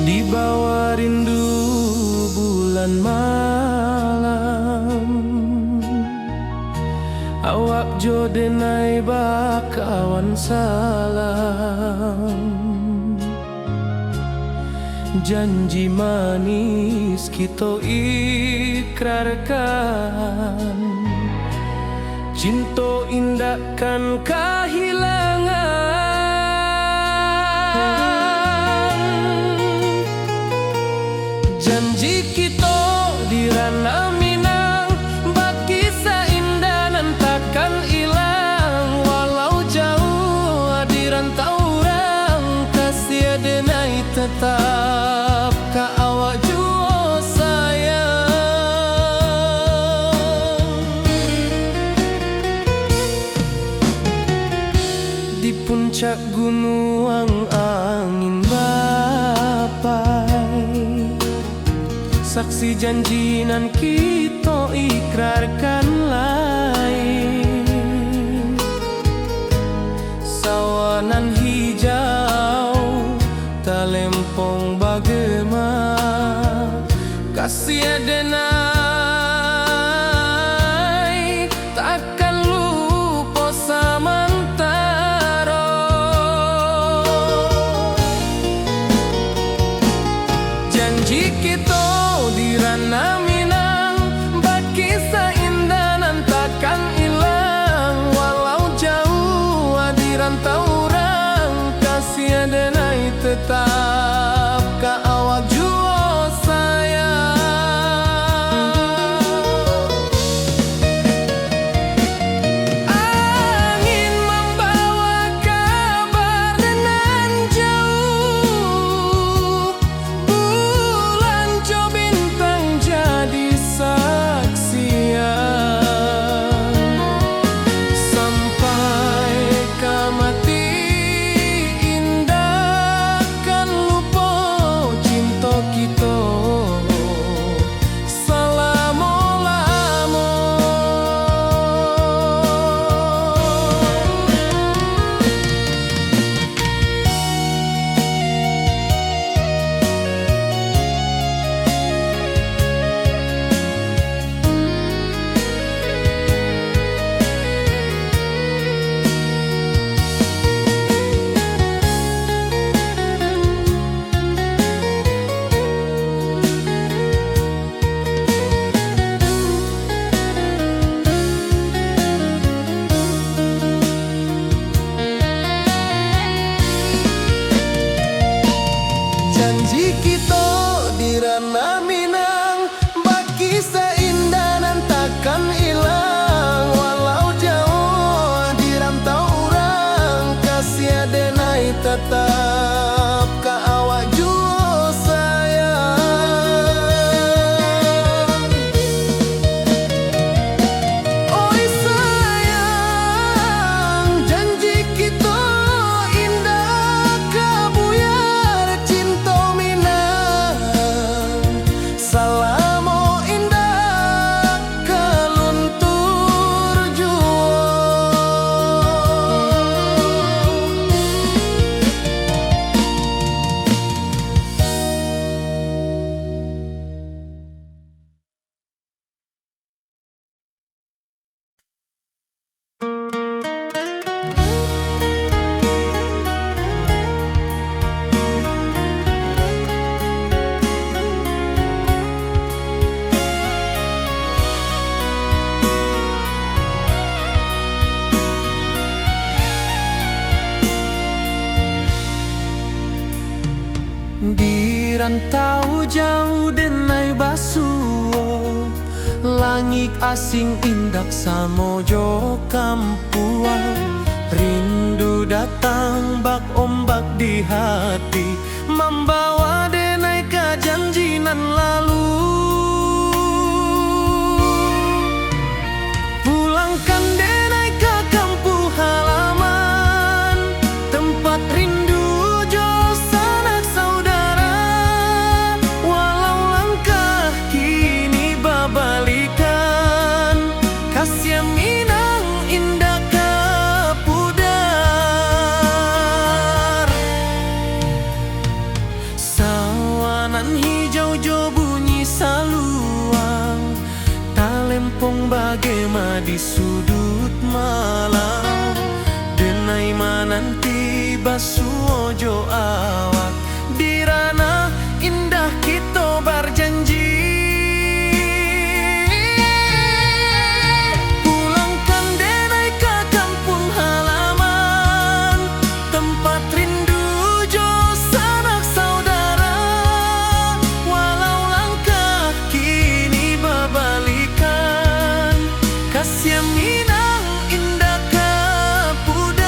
Di bawah rindu bulan malam, awak jo denai bakawan salam. Janji manis kita ikrarkan, cinta indahkan kehilangan. Janji kita di ranah Minang, baki seindah nan takkan hilang. Walau jauh di rantau orang, kasih denai tetap ka awak juo sayang. saksi janji nan kita ikrarkan lain. Sawanan hijau talempong bagema kasih denai takkan lupa samantara. Janji kita di ranah Minang bagi seindah nan takkan hilang. Walau jauh di rantau orang kasih denai tetap ka awak jua sayang. Angin membawa kabar nan jauh, bulan jo bintang jadi saksian. Sampai ke mati indah kan lupa cinta kita selama-lama. Janji kita di ranah Minang bagi seindah nan takkan hilang. Walau jauh di rantau orang kasih denai tetap ka awak jua sayang. Oi sayang, janji kita indah kabuyar cinta Minang. Salamo indah keluntur jua. Di rantau jauh denai basuo, langit asing indak samojo kampuan. Rindu datang bak ombak di hati, membawa denai ke janji nan lalu. Pulangkan denai ke kampung halaman, tempat rindu jo sanak saudara. Walau langkah kini babalikan, kasih Minang indah kapudar. Sawanan hijau jo bunyi saluang, talempong bagema di sudut malam. Denai mananti basuo jo awak di ranah indah kita berjanji. Pulangkan denai ke kampung halaman, tempat rindu jo sanak saudara. Walau langkah kini babalikan, kasih Minang indah kapudar.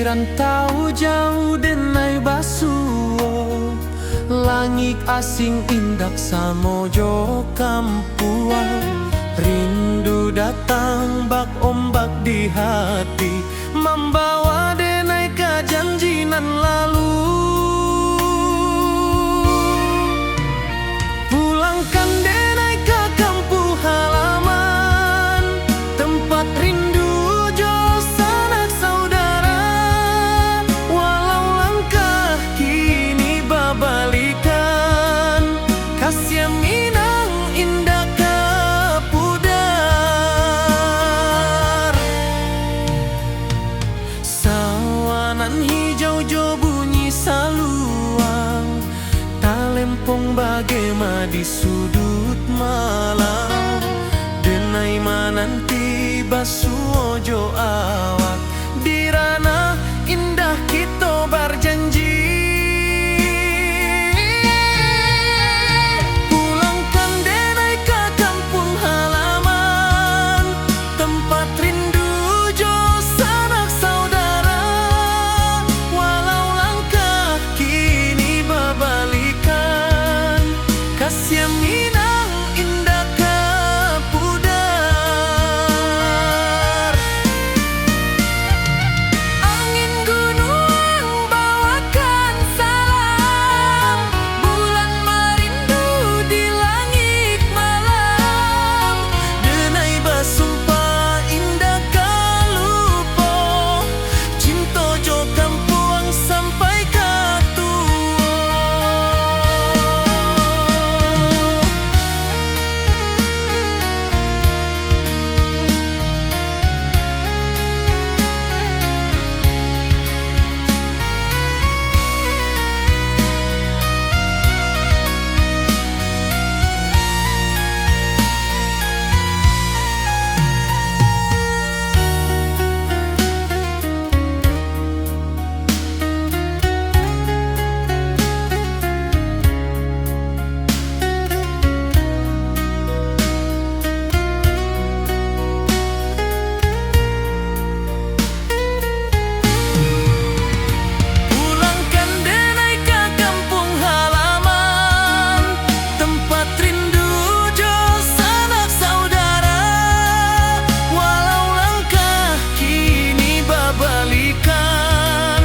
rantau jauh denai basuo, langit asing indak samojo kampuang. Rindu datang bak ombak di hati, membawa denai kejanjian lalu. Pulangkan denai ke kampung halaman, tempat rindu jo sanak saudara. Walau langkah kini babalikan, kasih minang indah kepudar. Sawanan hijau jo bunyi saluang, talempong bagema di sudut malam. Denai mananti basuo jo awak, di ranah indah kita berjanji. Pulangkan denai ke kampung halaman, tempat rindu jo sanak saudara. Walau langkah kini babalikan, kasih minang indah kepudar. Angin gunung bawakan salam, bulan merindu di langit malam. Denai basumpah indah kalupo, cinta jo kampuang sampai katuo. Pulangkan denai ke kampung halaman, tempat rindu jo sanak saudara. Walau langkah kini babalikan,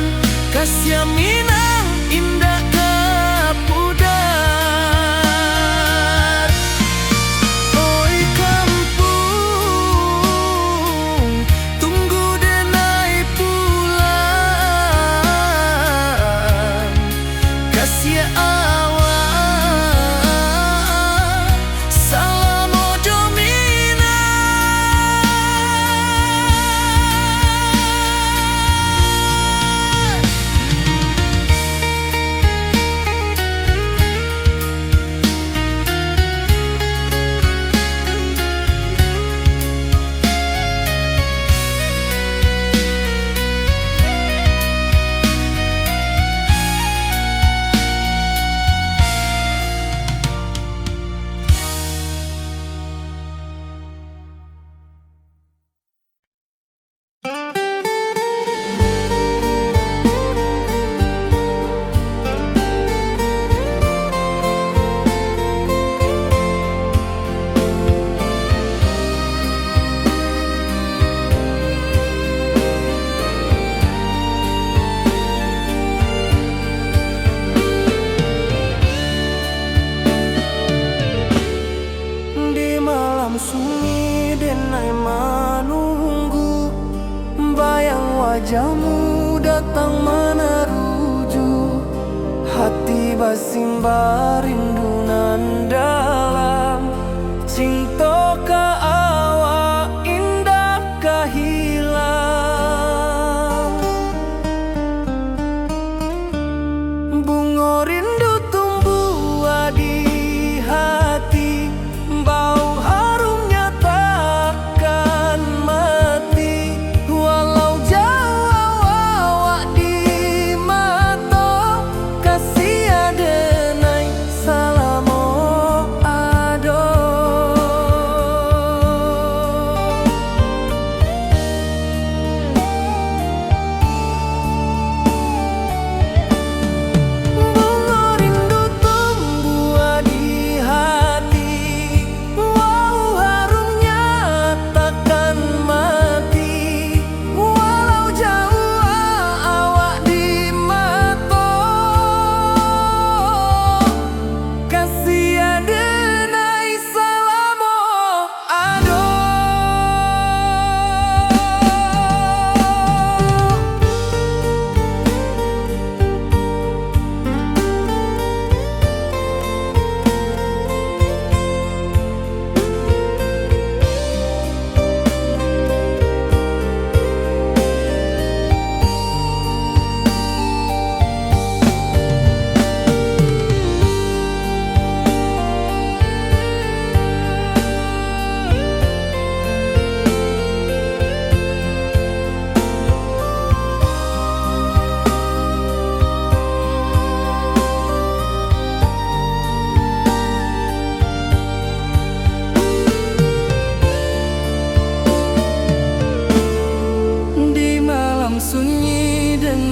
kasih minang indah kepudar. Oi kampung, tunggu denai pulang. Kasih awak, salam ojo minang. Di malam sunyi denai menunggu, bayang wajahmu datang meneruju. Hati basimba rindu nan dalam, cinta ka awak indah ka hilang. Bunga rindu tumbuh di hati, bau harumnya takkan mati. Walau jauh awak di mata, kasih denai salamo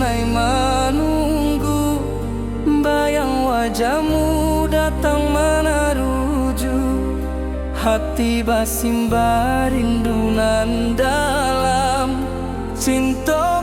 nai menunggu, bayang wajahmu datang meneruju. Hati basimba rindunan dalam cinta.